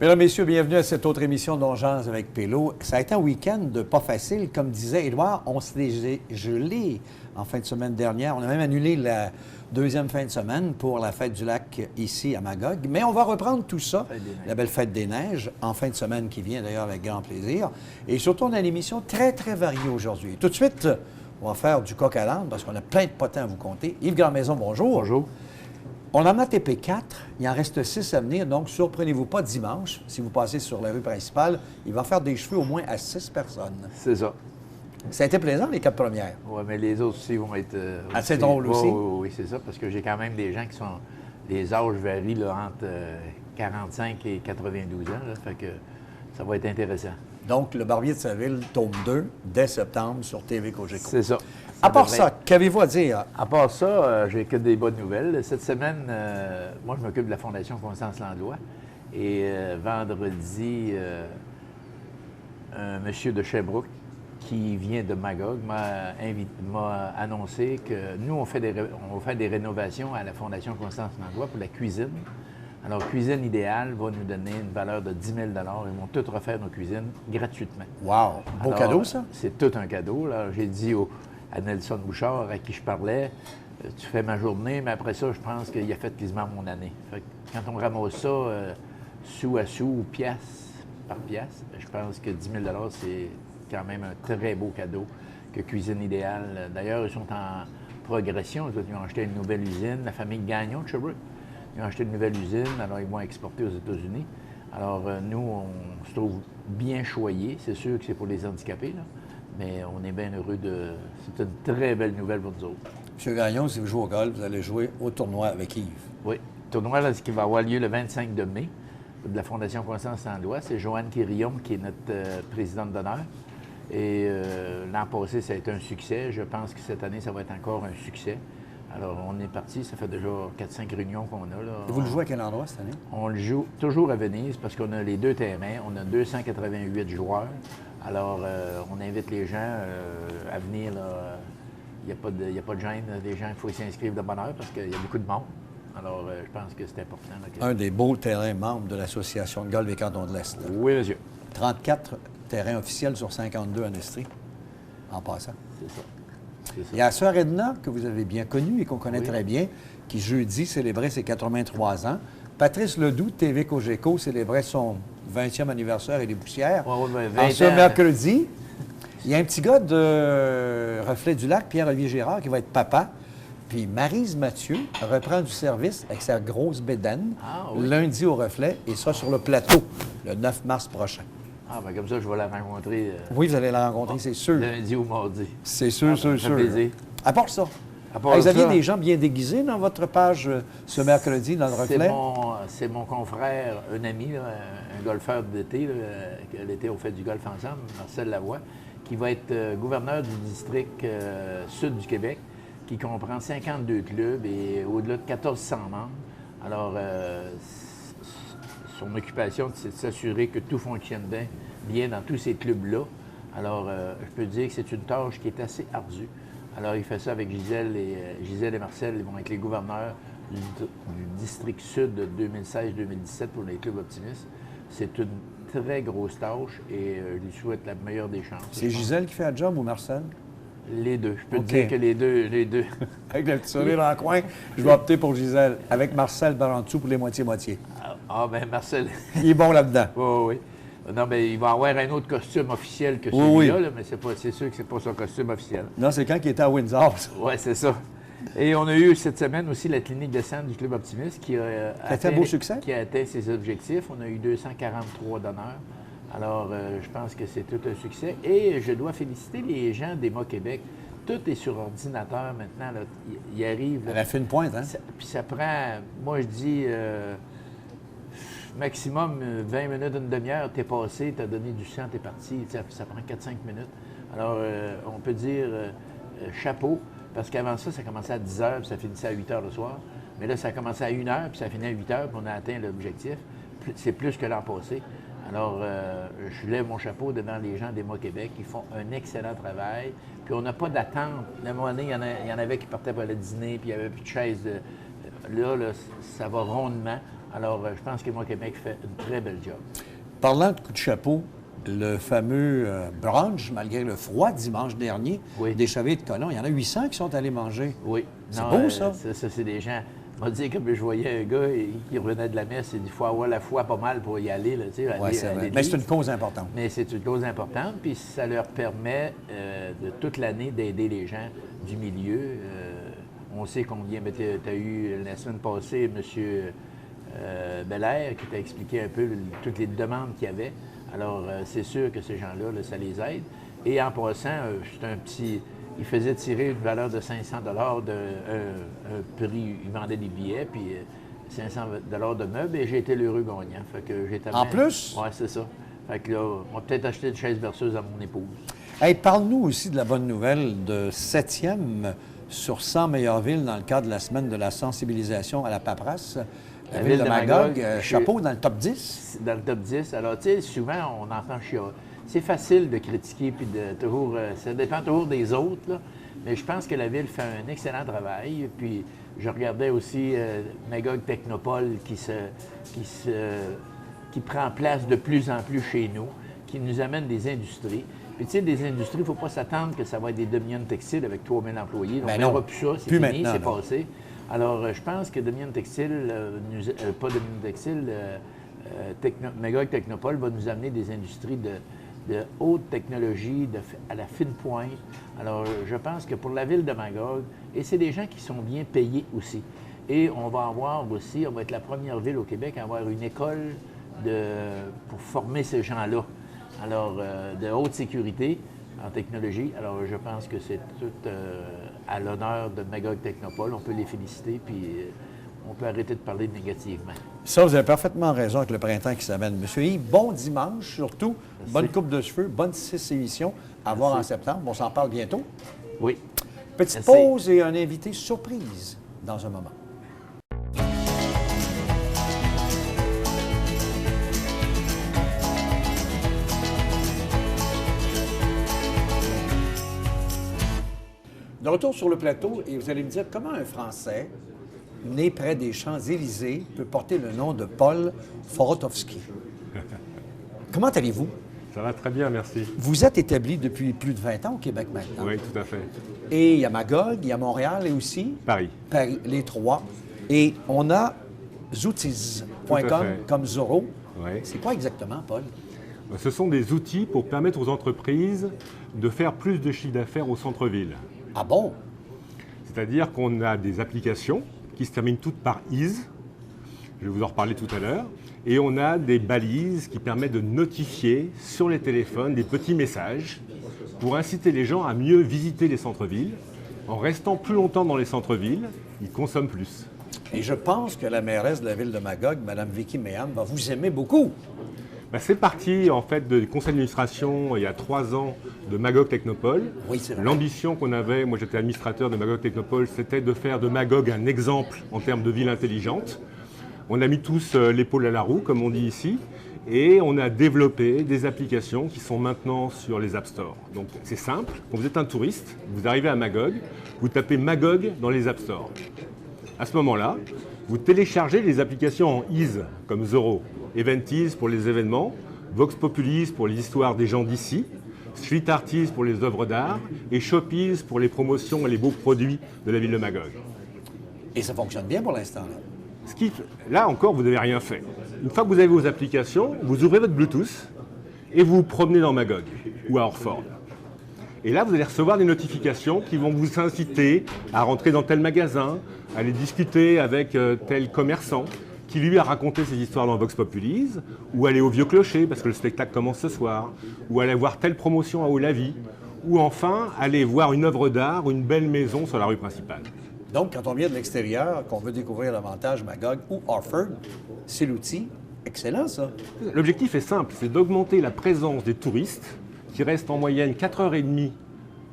Mesdames, Messieurs, bienvenue à cette autre émission d'Ongeance avec Pélo. Ça a été un week-end pas facile. Comme disait Édouard, on s'est gelé en fin de semaine dernière. On a même annulé la deuxième fin de semaine pour la fête du lac ici à Magog. Mais on va reprendre tout ça, la belle fête des neiges, en fin de semaine qui vient d'ailleurs avec grand plaisir. Et surtout, on a une émission très, très variée aujourd'hui. Tout de suite, on va faire du coq à l'âne parce qu'on a plein de potins à vous compter. Yves Grandmaison, bonjour. Bonjour. On en a TP4, il en reste 6 à venir, donc surprenez-vous pas dimanche. Si vous passez sur la rue principale, il va faire des cheveux au moins à 6 personnes. C'est ça. Ça a été plaisant, les 4 premières. Oui, mais les autres aussi vont être... assez drôles aussi. Oui, c'est ça, parce que j'ai quand même des gens qui sont... Les âges varient là, entre 45 et 92 ans, là, fait que ça va être intéressant. Donc, Le Barbier de Saville, tome 2, dès septembre, sur TV Cogeco. C'est ça. À part ça, qu'avez-vous à dire? À part ça, j'ai que des bonnes nouvelles. Cette semaine, moi, je m'occupe de la Fondation Constance Langlois. Et vendredi, un monsieur de Sherbrooke qui vient de Magog m'a annoncé que nous, on fait des rénovations à la Fondation Constance Langlois pour la cuisine. Alors, Cuisine Idéale va nous donner une valeur de 10 000 $. Ils vont tout refaire nos cuisines gratuitement. Wow! Beau cadeau, ça? C'est tout un cadeau. J'ai dit à Nelson Bouchard, à qui je parlais, tu fais ma journée, mais après ça, je pense qu'il a fait quasiment mon année. Fait que quand on ramasse ça sou à sou ou pièce par pièce, je pense que 10 000 $, c'est quand même un très beau cadeau que Cuisine Idéale. D'ailleurs, ils sont en progression. Ils ont acheté une nouvelle usine, la famille Gagnon de Sherbrooke. Ils ont acheté une nouvelle usine, alors ils vont exporter aux États-Unis. Alors, nous, on se trouve bien choyés. C'est sûr que c'est pour les handicapés, là. Mais on est bien heureux de... C'est une très belle nouvelle pour nous autres. M. Gagnon, si vous jouez au golf, vous allez jouer au tournoi avec Yves. Oui. Le tournoi, là, qui va avoir lieu le 25 de mai de la Fondation Constance Langlois. C'est Joanne Quirillon qui est notre présidente d'honneur. Et l'an passé, ça a été un succès. Je pense que cette année, ça va être encore un succès. Alors, on est parti. Ça fait déjà 4-5 réunions qu'on a, là. Et vous le jouez à quel endroit cette année? On le joue toujours à Venise parce qu'on a les 2 terrains. On a 288 joueurs. Alors, on invite les gens à venir. Il n'y a pas de gêne. Les gens, il faut s'inscrire de bonne heure parce qu'il y a beaucoup de monde. Alors, je pense que c'est important. Là, Un des beaux terrains membres de l'Association de golf des cantons de l'Est. Oui, monsieur. 34 terrains officiels sur 52 en Estrie, en passant. C'est ça. Il y a Sœur Edna, que vous avez bien connue et qu'on connaît très bien, qui jeudi célébrait ses 83 ans. Patrice Ledoux, de TV Cogeco, célébrait son 20e anniversaire et des poussières. En ce mercredi, il y a un petit gars de Reflet du Lac, Pierre-Olivier Gérard, qui va être papa. Puis Maryse Mathieu reprend du service avec sa grosse bédaine lundi au Reflet, et ça sur le plateau, le 9 mars prochain. Ah, bien comme ça, je vais la rencontrer. Oui, vous allez la rencontrer, c'est sûr. Lundi ou mardi. C'est sûr, sûr. Plaisir. À part ça, vous aviez des gens bien déguisés dans votre page ce mercredi dans le Reflet? C'est mon confrère, un ami, là, un golfeur d'été, l'été on fait du golf ensemble, Marcel Lavoie, qui va être gouverneur du district sud du Québec, qui comprend 52 clubs et au-delà de 1400 membres. Alors, son occupation, c'est de s'assurer que tout fonctionne bien dans tous ces clubs-là. Alors, je peux dire que c'est une tâche qui est assez ardue. Alors, il fait ça avec Gisèle et Marcel. Ils vont être les gouverneurs du district sud de 2016-2017 pour les clubs optimistes. C'est une très grosse tâche et je lui souhaite la meilleure des chances. C'est Gisèle qui fait le job ou Marcel? Les deux. Je peux te dire que les deux. Avec le petit sourire dans le coin, je vais opter pour Gisèle. Avec Marcel par en dessous pour les moitiés-moitiés. Ah, bien, Marcel. Il est bon là-dedans. Oui. Non, mais il va avoir un autre costume officiel que celui-là, là, mais c'est sûr que c'est pas son costume officiel. Non, c'est quand il était à Windsor. Oui, c'est ça. Et on a eu cette semaine aussi la clinique de sang du Club Optimiste qui a atteint un beau succès. Qui a atteint ses objectifs. On a eu 243 donneurs. Alors, je pense que c'est tout un succès. Et je dois féliciter les gens d'Emma Québec. Tout est sur ordinateur maintenant. Là. Il arrive. Elle a fait une pointe, hein? Puis ça prend, moi je dis, maximum 20 minutes, une demi-heure, t'es passé, t'as donné du sang, t'es parti. Ça prend 4-5 minutes. Alors, on peut dire chapeau, parce qu'avant ça, ça commençait à 10 heures, puis ça finissait à 8 heures le soir. Mais là, ça a commencé à 1 heure, puis ça finit à 8 heures, puis on a atteint l'objectif. C'est plus que l'an passé. Alors, je lève mon chapeau devant les gens d'Emma Québec. Ils font un excellent travail. Puis on n'a pas d'attente. À un moment donné, il y en avait qui partaient pour le dîner, puis il n'y avait plus de chaise. Là, ça va rondement. Alors, je pense que Québec fait une très belle job. Parlant de coup de chapeau, le fameux brunch, malgré le froid, dimanche dernier, des Chevaliers de Colomb, il y en a 800 qui sont allés manger. Oui. C'est beau, ça? Ça, c'est des gens... m'a dit, comme je voyais un gars qui revenait de la messe, il dit, il faut avoir la foi pas mal pour y aller. Oui, c'est vrai. Mais c'est une cause importante. Mais c'est une cause importante, puis ça leur permet de toute l'année d'aider les gens du milieu. On sait combien, tu as eu la semaine passée M. Belair qui t'a expliqué un peu toutes les demandes qu'il y avait. Alors, c'est sûr que ces gens-là, là, ça les aide. Et en passant, c'est un petit... Il faisait tirer une valeur de 500 $ un prix, il vendait des billets, puis 500 $ de meubles, et j'ai été l'heureux gagnant. Fait que j'étais en plus? Oui, c'est ça. Fait que là, on va peut-être acheter une chaise berceuse à mon épouse. Hey, parle-nous aussi de la bonne nouvelle de 7e sur 100 meilleures villes dans le cadre de la semaine de la sensibilisation à la paperasse. La ville de Magog, chapeau dans le top 10? Dans le top 10. Alors, tu sais, souvent, on entend chialer. C'est facile de critiquer, puis ça dépend toujours des autres, là. Mais je pense que la Ville fait un excellent travail. Puis je regardais aussi Magog Technopole qui prend place de plus en plus chez nous, qui nous amène des industries. Puis tu sais, des industries, il ne faut pas s'attendre que ça va être des Dominion Textile avec 3000 employés. Donc, on n'aura plus ça, c'est fini, c'est passé. Alors, je pense que Dominion Textile, pas Dominion Textile, Magog Technopole va nous amener des industries de haute technologie, à la fine pointe. Alors, je pense que pour la ville de Magog, et c'est des gens qui sont bien payés aussi. Et on va être la première ville au Québec à avoir une école pour former ces gens-là. Alors, de haute sécurité en technologie. Alors, je pense que c'est tout à l'honneur de Magog Technopole. On peut les féliciter, puis on peut arrêter de parler négativement. Ça, vous avez parfaitement raison avec le printemps qui s'amène. Monsieur Yves, bon dimanche surtout. Merci. Bonne coupe de cheveux, bonne 6 émissions à voir en septembre. On s'en parle bientôt. Oui. Petite pause et un invité surprise dans un moment. De retour sur le plateau, et vous allez me dire comment un Français né près des Champs-Élysées peut porter le nom de Paul Forotowski. Comment allez-vous? Ça va très bien, merci. Vous êtes établi depuis plus de 20 ans au Québec maintenant. Oui, tout à fait. Et il y a Magog, il y a Montréal et aussi? Paris. Paris, les trois. Et on a Zootiz.com comme Zorro. Oui. C'est quoi exactement, Paul? Ce sont des outils pour permettre aux entreprises de faire plus de chiffre d'affaires au centre-ville. Ah bon? C'est-à-dire qu'on a des applications qui se terminent toutes par IS, je vais vous en reparler tout à l'heure, et on a des balises qui permettent de notifier sur les téléphones des petits messages pour inciter les gens à mieux visiter les centres-villes. En restant plus longtemps dans les centres-villes, ils consomment plus. Et je pense que la mairesse de la ville de Magog, Mme Vicky Méham, va vous aimer beaucoup. C'est parti en fait du conseil d'administration il y a 3 ans de Magog Technopole. Oui, c'est vrai. L'ambition qu'on avait, moi j'étais administrateur de Magog Technopole, c'était de faire de Magog un exemple en termes de ville intelligente. On a mis tous l'épaule à la roue, comme on dit ici, et on a développé des applications qui sont maintenant sur les App Store. Donc c'est simple, quand vous êtes un touriste, vous arrivez à Magog, vous tapez Magog dans les App Store. À ce moment-là, vous téléchargez les applications en IS, comme Zorro, Eventis pour les événements, Vox Populis pour les histoires des gens d'ici, Street Artist pour les œuvres d'art et Shopiz pour les promotions et les beaux produits de la ville de Magog. Et ça fonctionne bien pour l'instant, là. Là encore, vous n'avez rien fait. Une fois que vous avez vos applications, vous ouvrez votre Bluetooth et vous vous promenez dans Magog ou à Orford. Et là, vous allez recevoir des notifications qui vont vous inciter à rentrer dans tel magasin, à aller discuter avec tel commerçant qui lui a raconté ses histoires dans Vox Populis, ou aller au Vieux Clocher parce que le spectacle commence ce soir, ou aller voir telle promotion à Haut-la-Vie, ou enfin aller voir une œuvre d'art ou une belle maison sur la rue principale. Donc, quand on vient de l'extérieur, qu'on veut découvrir davantage Magog ou Orford, c'est l'outil. Excellent, ça. L'objectif est simple, c'est d'augmenter la présence des touristes qui restent en moyenne 4h30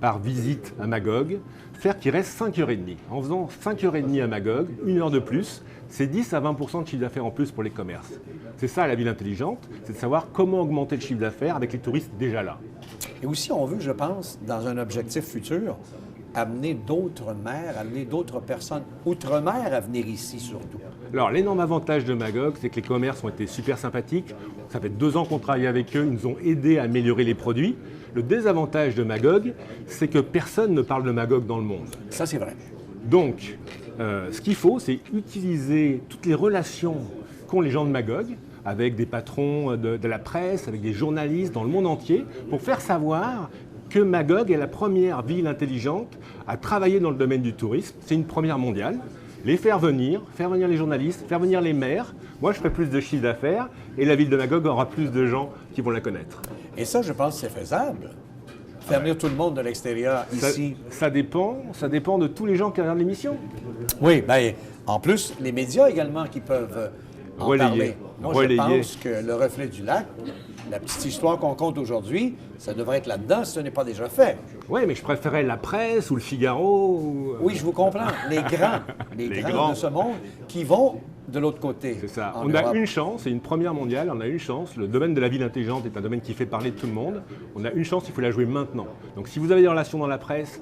par visite à Magog, faire qu'il reste 5h30. En faisant 5h30 à Magog, 1 heure de plus, c'est 10 à 20% de chiffre d'affaires en plus pour les commerces. C'est ça la ville intelligente, c'est de savoir comment augmenter le chiffre d'affaires avec les touristes déjà là. Et aussi, on veut, je pense, dans un objectif futur, amener d'autres mères, amener d'autres personnes outre-mer à venir ici surtout? Alors, l'énorme avantage de Magog, c'est que les commerces ont été super sympathiques. Ça fait 2 ans qu'on travaille avec eux, ils nous ont aidés à améliorer les produits. Le désavantage de Magog, c'est que personne ne parle de Magog dans le monde. Ça, c'est vrai. Donc, ce qu'il faut, c'est utiliser toutes les relations qu'ont les gens de Magog, avec des patrons de la presse, avec des journalistes dans le monde entier, pour faire savoir que Magog est la première ville intelligente à travailler dans le domaine du tourisme. C'est une première mondiale. Les faire venir les journalistes, faire venir les maires. Moi, je ferai plus de chiffre d'affaires et la ville de Magog aura plus de gens qui vont la connaître. Et ça, je pense que c'est faisable. Faire venir tout le monde de l'extérieur ici. Ça dépend de tous les gens qui regardent l'émission. Oui, bien, en plus, les médias également qui peuvent en parler. Moi, je pense que le reflet du lac, la petite histoire qu'on compte aujourd'hui, ça devrait être là-dedans si ce n'est pas déjà fait. Oui, mais je préférais la presse ou le Figaro. Oui, je vous comprends. Les grands, les grands de ce monde qui vont de l'autre côté. C'est ça. On a une chance, c'est une première mondiale, on a une chance. Le domaine de la ville intelligente est un domaine qui fait parler de tout le monde. On a une chance, il faut la jouer maintenant. Donc si vous avez des relations dans la presse,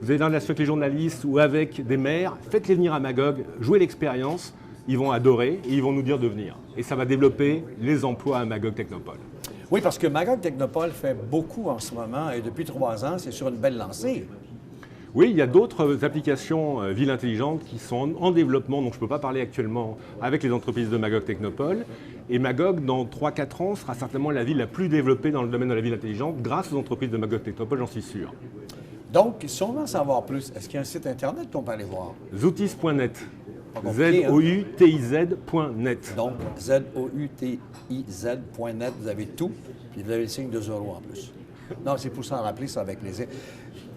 vous avez des relations avec les journalistes ou avec des maires, faites-les venir à Magog, jouez l'expérience. Ils vont adorer et ils vont nous dire de venir. Et ça va développer les emplois à Magog Technopole. Oui, parce que Magog Technopole fait beaucoup en ce moment et depuis 3 ans, c'est sur une belle lancée. Oui, il y a d'autres applications villes intelligentes qui sont en développement, dont je ne peux pas parler actuellement avec les entreprises de Magog Technopole. Et Magog, dans 3-4 ans, sera certainement la ville la plus développée dans le domaine de la ville intelligente grâce aux entreprises de Magog Technopole, j'en suis sûr. Donc, si on veut en savoir plus, est-ce qu'il y a un site Internet qu'on peut aller voir? Zoutis.net. ZOUTIZ.net. Donc, ZOUTIZ.net, vous avez tout, puis vous avez le signe de Zorro en plus. Non, c'est pour s'en rappeler, ça avec plaisir.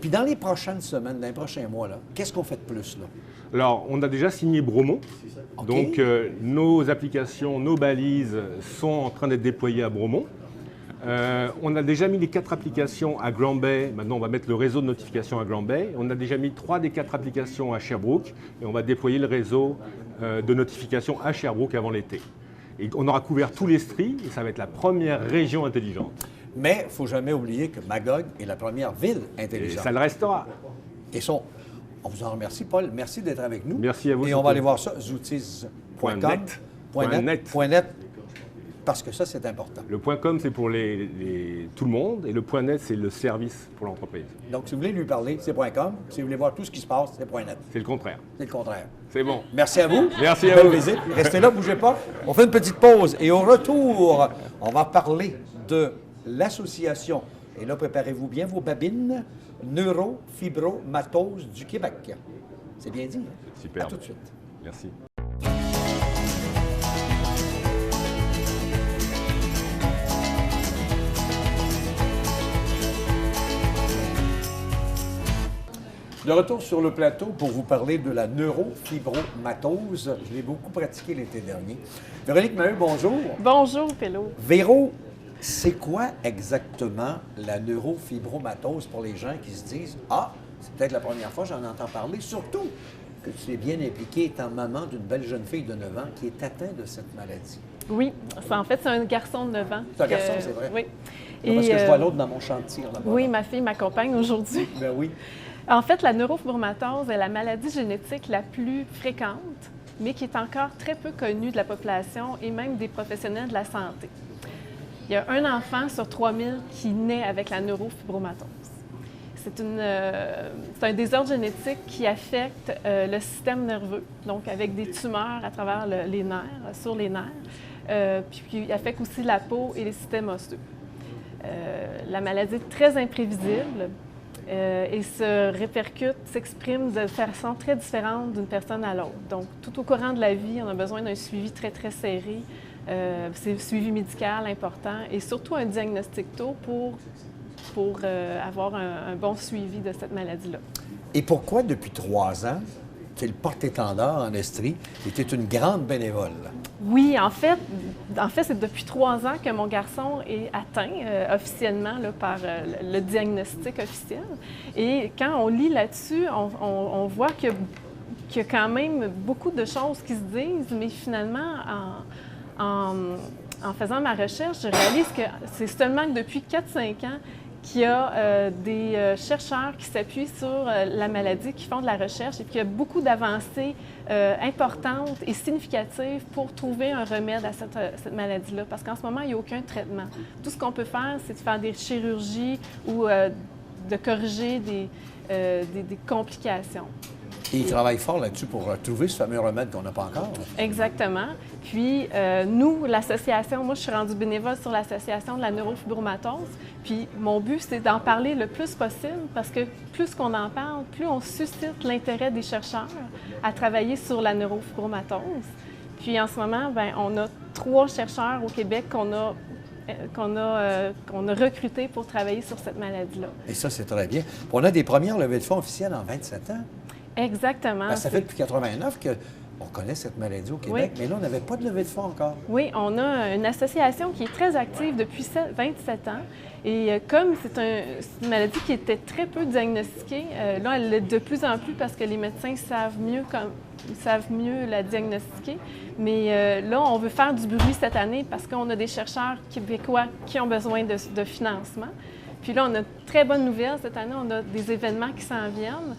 Puis dans les prochaines semaines, dans les prochains mois, là, qu'est-ce qu'on fait de plus, là? Alors, on a déjà signé Bromont. Okay. Donc, nos applications, nos balises sont en train d'être déployées à Bromont. On a déjà mis les 4 applications à Grand Bay. Maintenant, on va mettre le réseau de notification à Grand Bay. On a déjà mis 3 des 4 applications à Sherbrooke. Et on va déployer le réseau de notification à Sherbrooke avant l'été. Et on aura couvert tous les stries et ça va être la première région intelligente. Mais il ne faut jamais oublier que Magog est la première ville intelligente. Et ça le restera. Et on vous en remercie, Paul. Merci d'être avec nous. Merci à vous. Et on va aller voir ça, zoutis.com.net. Parce que ça, c'est important. Le .com, c'est pour tout le monde, et le .net, c'est le service pour l'entreprise. Donc, si vous voulez lui parler, c'est .com. Si vous voulez voir tout ce qui se passe, c'est .net. C'est le contraire. C'est le contraire. C'est bon. Merci à vous. Merci à vous. Visite. Restez là, bougez pas. On fait une petite pause. Et au retour, on va parler de l'association. Et là, préparez-vous bien vos babines, Neurofibromatose du Québec. C'est bien dit. Super. À tout de suite. Merci. De retour sur le plateau pour vous parler de la neurofibromatose. Je l'ai beaucoup pratiqué l'été dernier. Véronique Maheu, bonjour. Bonjour, Pélo. Véro, c'est quoi exactement la neurofibromatose pour les gens qui se disent « Ah, c'est peut-être la première fois que j'en entends parler », surtout que tu es bien impliquée étant maman d'une belle jeune fille de 9 ans qui est atteinte de cette maladie. Oui, en fait, c'est un garçon de 9 ans. C'est un garçon, c'est vrai? Oui. Non, parce que je vois l'autre dans mon champ de tir là-bas. Oui, ma fille m'accompagne aujourd'hui. Ben oui. En fait, la neurofibromatose est la maladie génétique la plus fréquente, mais qui est encore très peu connue de la population et même des professionnels de la santé. Il y a un enfant sur 3000 qui naît avec la neurofibromatose. C'est un désordre génétique qui affecte le système nerveux, donc avec des tumeurs à travers les nerfs, sur les nerfs, puis qui affecte aussi la peau et les systèmes osseux. La maladie est très imprévisible. Et se répercute, s'exprime de façon très différente d'une personne à l'autre. Donc, tout au courant de la vie, on a besoin d'un suivi très, très serré, c'est un suivi médical important et surtout un diagnostic tôt pour avoir un bon suivi de cette maladie-là. Et pourquoi, depuis 3 ans, tu es le porte-étendard en Estrie et tu es une grande bénévole? Oui, en fait c'est depuis 3 ans que mon garçon est atteint officiellement là, par le diagnostic officiel. Et quand on lit là-dessus, on voit qu'il y a quand même beaucoup de choses qui se disent, mais finalement, en faisant ma recherche, je réalise que c'est seulement que depuis 4-5 ans qu'il y a des chercheurs qui s'appuient sur la maladie, qui font de la recherche et qu'il y a beaucoup d'avancées importantes et significatives pour trouver un remède à cette maladie-là. Parce qu'en ce moment, il n'y a aucun traitement. Tout ce qu'on peut faire, c'est de faire des chirurgies ou de corriger des complications. Et ils travaillent fort là-dessus pour trouver ce fameux remède qu'on n'a pas encore. Exactement. Puis, nous, l'association, moi, je suis rendue bénévole sur l'association de la neurofibromatose. Puis, mon but, c'est d'en parler le plus possible parce que plus qu'on en parle, plus on suscite l'intérêt des chercheurs à travailler sur la neurofibromatose. Puis, en ce moment, bien, on a 3 chercheurs au Québec qu'on a recrutés pour travailler sur cette maladie-là. Et ça, c'est très bien. Puis on a des premières levées de fonds officielles en 27 ans. Exactement. Ça fait depuis 89 qu'on connaît cette maladie au Québec, mais là, on n'avait pas de levée de fonds encore. Oui, on a une association qui est très active depuis 27 ans. Et comme c'est une maladie qui était très peu diagnostiquée, là, elle l'est de plus en plus parce que les médecins savent mieux la diagnostiquer. Mais là, on veut faire du bruit cette année parce qu'on a des chercheurs québécois qui ont besoin de financement. Puis là, on a de très bonnes nouvelles. Cette année, on a des événements qui s'en viennent.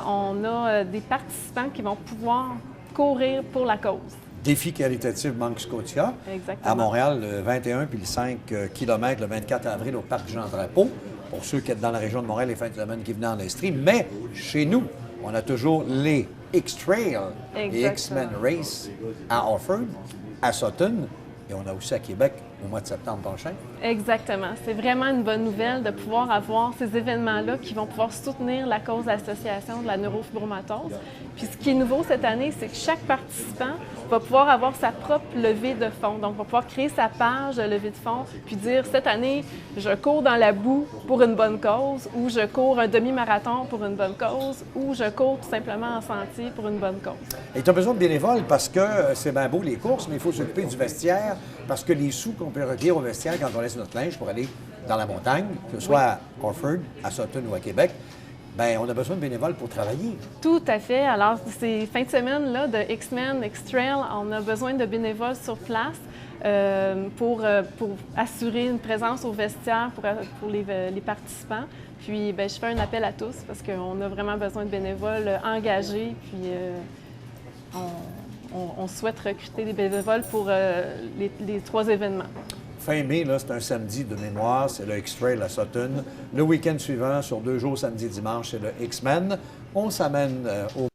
On a des participants qui vont pouvoir courir pour la cause. Défi caritatif Manque Scotia. Exactement. À Montréal, le 21 puis le 5 km le 24 avril au Parc Jean-Drapeau. Pour ceux qui sont dans la région de Montréal, les fins de semaine qui venaient en Estrie. Mais chez nous, on a toujours les X-Trail et X-Men Race à Orford, à Sutton. Et on a aussi à Québec au mois de septembre prochain. Exactement. C'est vraiment une bonne nouvelle de pouvoir avoir ces événements-là qui vont pouvoir soutenir la cause de l'association de la neurofibromatose. Puis ce qui est nouveau cette année, c'est que chaque participant va pouvoir avoir sa propre levée de fonds. Donc, va pouvoir créer sa page de levée de fonds, puis dire cette année, je cours dans la boue pour une bonne cause, ou je cours un demi-marathon pour une bonne cause, ou je cours tout simplement en sentier pour une bonne cause. Et tu as besoin de bénévoles parce que c'est bien beau les courses, mais il faut s'occuper du vestiaire parce que les sous qu'on peut recueillir au vestiaire quand on laisse notre linge pour aller dans la montagne, que ce soit à Orford, à Sutton ou à Québec, bien, on a besoin de bénévoles pour travailler. Tout à fait. Alors, ces fins de semaine-là de X-Men, X-Trail, on a besoin de bénévoles sur place pour assurer une présence au vestiaire pour les participants. Puis, bien, je fais un appel à tous parce qu'on a vraiment besoin de bénévoles engagés. Puis, on souhaite recruter des bénévoles pour les 3 événements. Fin mai, là, c'est un samedi de mémoire, c'est le X-Trail à Sutton. Le week-end suivant, sur 2 jours, samedi et dimanche, c'est le X-Men. On s'amène au